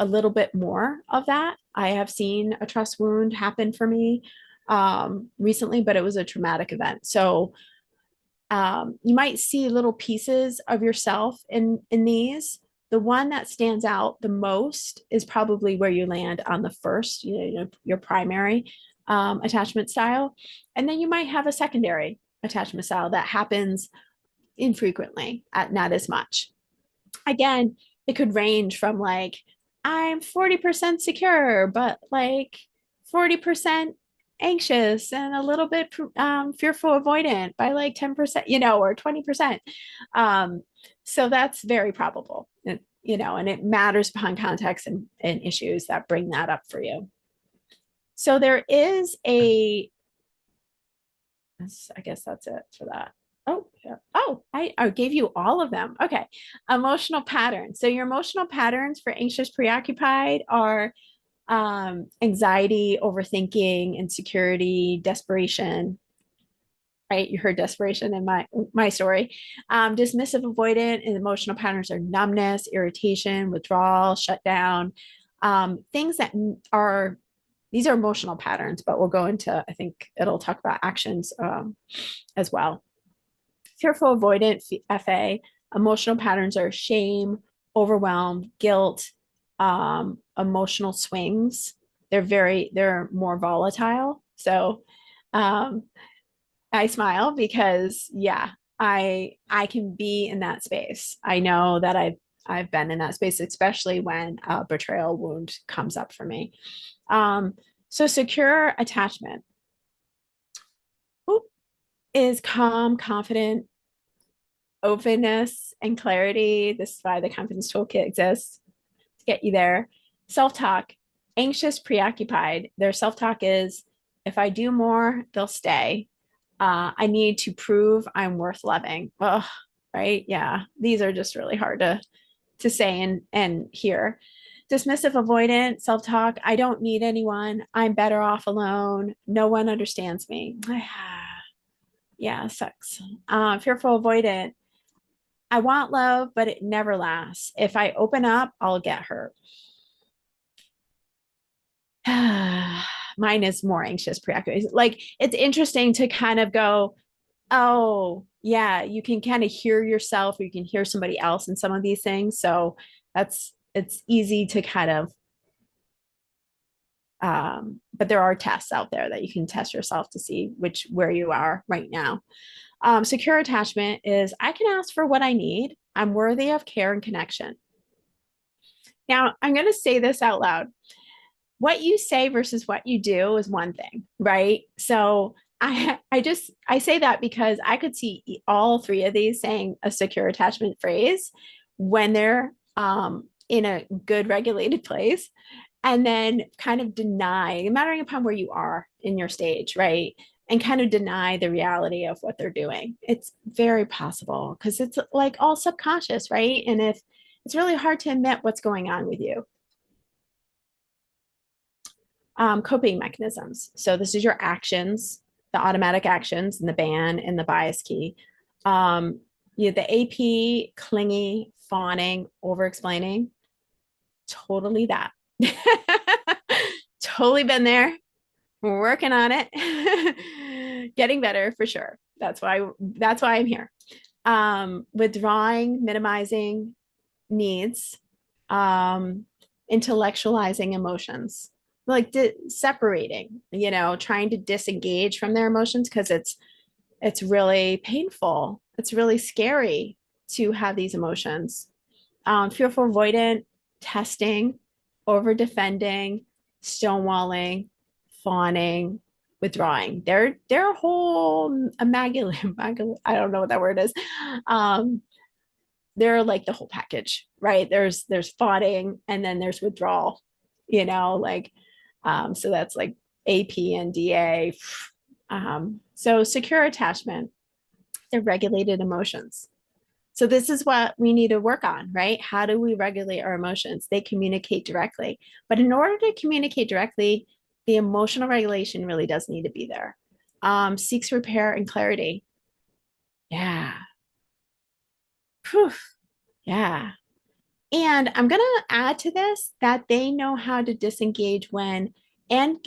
Speaker 1: little bit more of that. I have seen a trust wound happen for me recently, but it was a traumatic event. So you might see little pieces of yourself in these. The one that stands out the most is probably where you land on the first, your primary attachment style. And then you might have a secondary attachment style that happens infrequently, not as much. Again, it could range from like, I'm 40% secure, but like 40% anxious and a little bit fearful avoidant by like 10%, or 20%. So that's very probable, and it matters upon context and issues that bring that up for you. So there is I guess that's it for that. Oh, yeah. Oh, I gave you all of them. Okay. Emotional patterns. So your emotional patterns for anxious, preoccupied are anxiety, overthinking, insecurity, desperation. Right? You heard desperation in my story. Dismissive, avoidant, and emotional patterns are numbness, irritation, withdrawal, shutdown. Things that are these are emotional patterns, but we'll go into, I think it'll talk about actions as well. Fearful, avoidant, FA. Emotional patterns are shame, overwhelm, guilt, emotional swings. They're more volatile. So I smile because I can be in that space. I know that I've been in that space, especially when a betrayal wound comes up for me. So secure attachment is calm, confident, openness, and clarity. This is why the Confidence Toolkit exists to get you there. Self-talk, anxious, preoccupied. Their self-talk is, if I do more, they'll stay. I need to prove I'm worth loving. Oh, right. Yeah. These are just really hard to say and hear. Dismissive, avoidant, self-talk. I don't need anyone. I'm better off alone. No one understands me. Yeah, sucks. Fearful, avoidant. I want love, but it never lasts. If I open up, I'll get hurt. Mine is more anxious, preoccupied. Like, it's interesting to kind of go, oh, yeah, you can kind of hear yourself or you can hear somebody else in some of these things. So it's easy to kind of, but there are tests out there that you can test yourself to see where you are right now. Secure attachment is, I can ask for what I need. I'm worthy of care and connection. Now, I'm going to say this out loud. What you say versus what you do is one thing, right? So I say that because I could see all three of these saying a secure attachment phrase when they're in a good regulated place, and then kind of deny, mattering upon where you are in your stage, right? And kind of deny the reality of what they're doing. It's very possible because it's like all subconscious, right? And if it's really hard to admit what's going on with you. Coping mechanisms. So this is your actions, the automatic actions, and the ban and the bias key. The AP, clingy, fawning, over explaining, totally that. Totally been there. We're working on it. Getting better for sure. That's why I'm here. Withdrawing, minimizing needs, intellectualizing emotions, like separating, trying to disengage from their emotions because it's really painful. It's really scary to have these emotions. Fearful, avoidant, testing, over defending, stonewalling, fawning, withdrawing. They're a whole amalgam. I don't know what that word is. They're like the whole package, right? There's fawning and then there's withdrawal, so that's like AP and DA. So secure attachment, they're regulated emotions. So this is what we need to work on, right? How do we regulate our emotions? They communicate directly. But in order to communicate directly, the emotional regulation really does need to be there. Seeks repair and clarity. Yeah. Whew. Yeah. And I'm going to add to this that they know how to disengage when and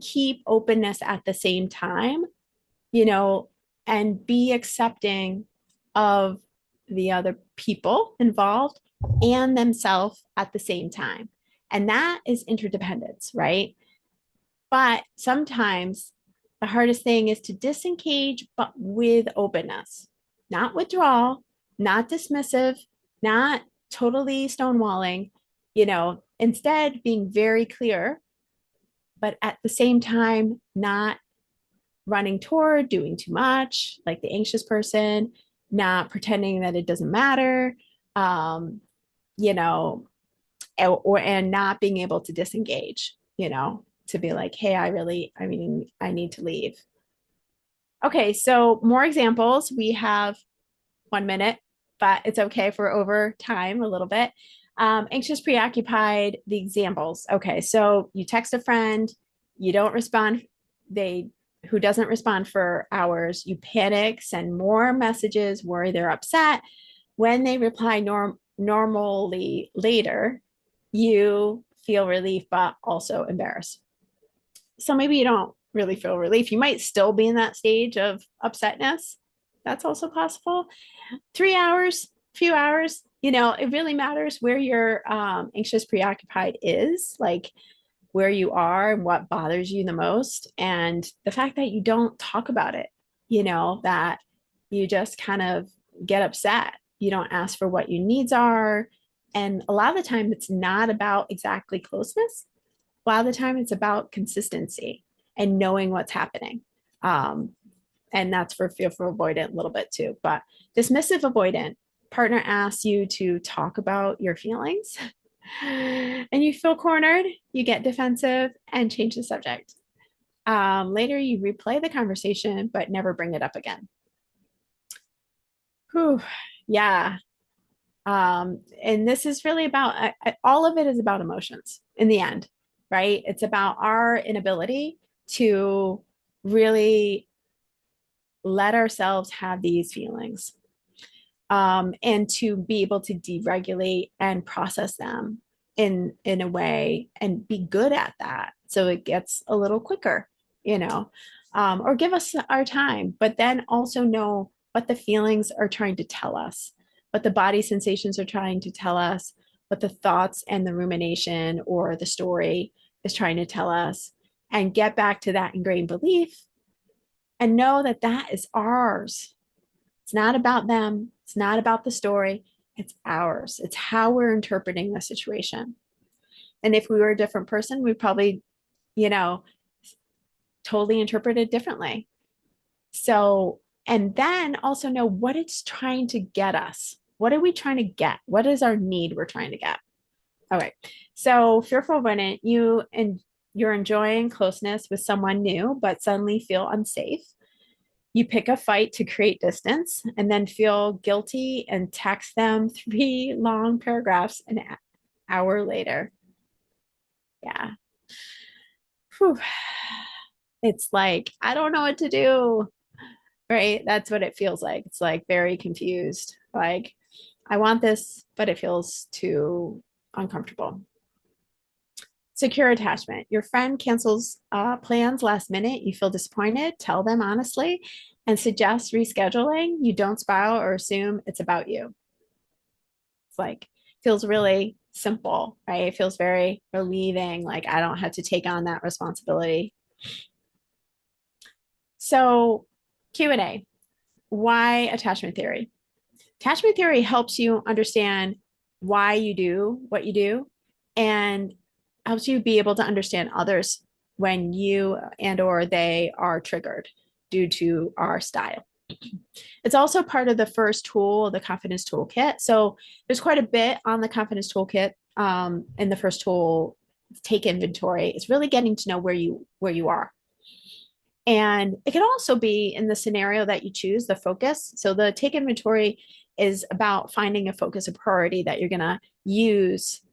Speaker 1: keep openness at the same time, and be accepting of the other people involved and themselves at the same time. And that is interdependence, right? But sometimes the hardest thing is to disengage, but with openness, not withdrawal, not dismissive, not totally stonewalling, instead being very clear, but at the same time, not running toward, doing too much, like the anxious person, not pretending that it doesn't matter, um, you know, and not being able to disengage, to be like, hey, I need to leave. Okay, so more examples. We have 1 minute, but it's okay if we're over time a little bit. Anxious, preoccupied, the examples. Okay, so you text a friend, you don't respond, who doesn't respond for hours, you panic, send more messages, worry they're upset. When they reply normally later, you feel relief, but also embarrassed. So maybe you don't really feel relief. You might still be in that stage of upsetness. That's also possible. 3 hours, few hours, it really matters where your anxious preoccupied is, like where you are and what bothers you the most. And the fact that you don't talk about it, that you just kind of get upset. You don't ask for what your needs are. And a lot of the time, it's not about exactly closeness. A lot of the time, it's about consistency and knowing what's happening. Um, and that's for fearful avoidant a little bit too. But dismissive avoidant, partner asks you to talk about your feelings and you feel cornered, you get defensive and change the subject. Later, you replay the conversation, but never bring it up again. Whew, yeah. And this is really about all of it is about emotions in the end, right? It's about our inability to really let ourselves have these feelings, and to be able to deregulate and process them in a way and be good at that so it gets a little quicker, or give us our time, but then also know what the feelings are trying to tell us, what the body sensations are trying to tell us, what the thoughts and the rumination or the story is trying to tell us, and get back to that ingrained belief and know that that is ours. It's not about them. It's not about the story. It's ours. It's how we're interpreting the situation. And if we were a different person, we'd probably, you know, totally interpret it differently. So, and then also know what it's trying to get us. What are we trying to get? What is our need we're trying to get? Okay. So fearful avoidant, you're enjoying closeness with someone new, but suddenly feel unsafe. You pick a fight to create distance and then feel guilty and text them 3 long paragraphs an hour later. Yeah. Whew. It's like, I don't know what to do. Right? That's what it feels like. It's like very confused. Like, I want this, but it feels too uncomfortable. Secure attachment. Your friend cancels plans last minute. You feel disappointed. Tell them honestly and suggest rescheduling. You don't spiral or assume it's about you. It's like, feels really simple, right? It feels very relieving. Like, I don't have to take on that responsibility. So, Q&A. Why attachment theory? Attachment theory helps you understand why you do what you do and helps you be able to understand others when you and or they are triggered due to our style. It's also part of the first tool, the Confidence Toolkit. So there's quite a bit on the Confidence Toolkit. In the first tool, take inventory. It's really getting to know where you are. And it can also be in the scenario that you choose, the focus. So the take inventory is about finding a focus, a priority that you're going to use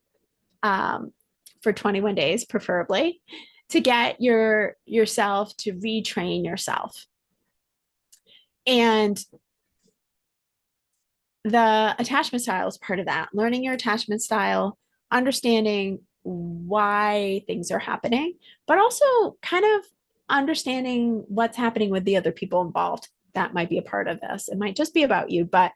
Speaker 1: for 21 days, preferably, to get yourself to retrain yourself. And the attachment style is part of that. Learning your attachment style, understanding why things are happening, but also kind of understanding what's happening with the other people involved. That might be a part of this. It might just be about you, but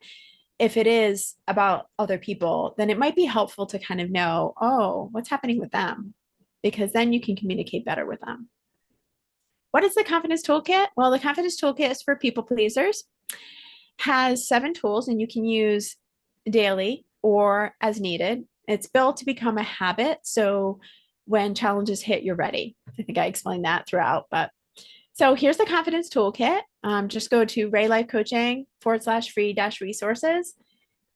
Speaker 1: if it is about other people, then it might be helpful to kind of know, oh, what's happening with them? Because then you can communicate better with them. What is the Confidence Toolkit? Well, the Confidence Toolkit is for people pleasers, has 7 tools, and you can use daily or as needed. It's built to become a habit. So when challenges hit, you're ready. I think I explained that throughout, but So here's the Confidence Toolkit. Just go to raylifecoaching/free-resources.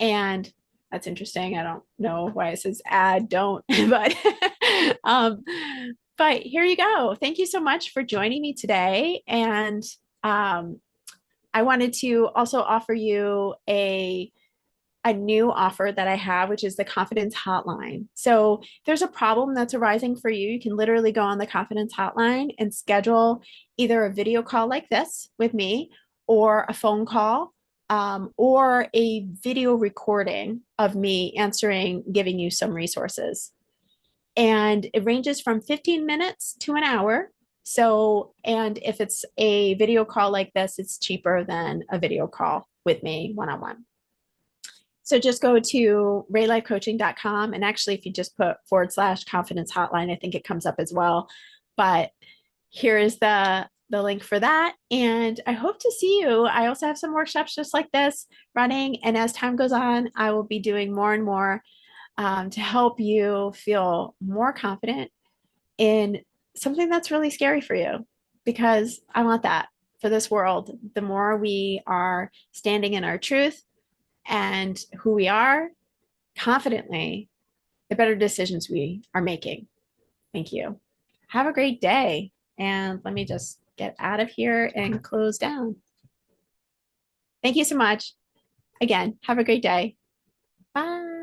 Speaker 1: And that's interesting. I don't know why it says add, don't, but um, but here you go. Thank you so much for joining me today. And I wanted to also offer you a new offer that I have, which is the Confidence Hotline. So if there's a problem that's arising for you, you can literally go on the Confidence Hotline and schedule either a video call like this with me or a phone call or a video recording of me answering, giving you some resources. And it ranges from 15 minutes to an hour. So, and if it's a video call like this, it's cheaper than a video call with me one-on-one. So just go to raylifecoaching.com. And actually, if you just put /confidence hotline, I think it comes up as well. But here is the link for that. And I hope to see you. I also have some workshops just like this running. And as time goes on, I will be doing more and more to help you feel more confident in something that's really scary for you, because I want that for this world. The more we are standing in our truth and who we are confidently, the better decisions we are making. Thank you. Have a great day. And let me just get out of here and close down. Thank you so much. Again, have a great day. Bye.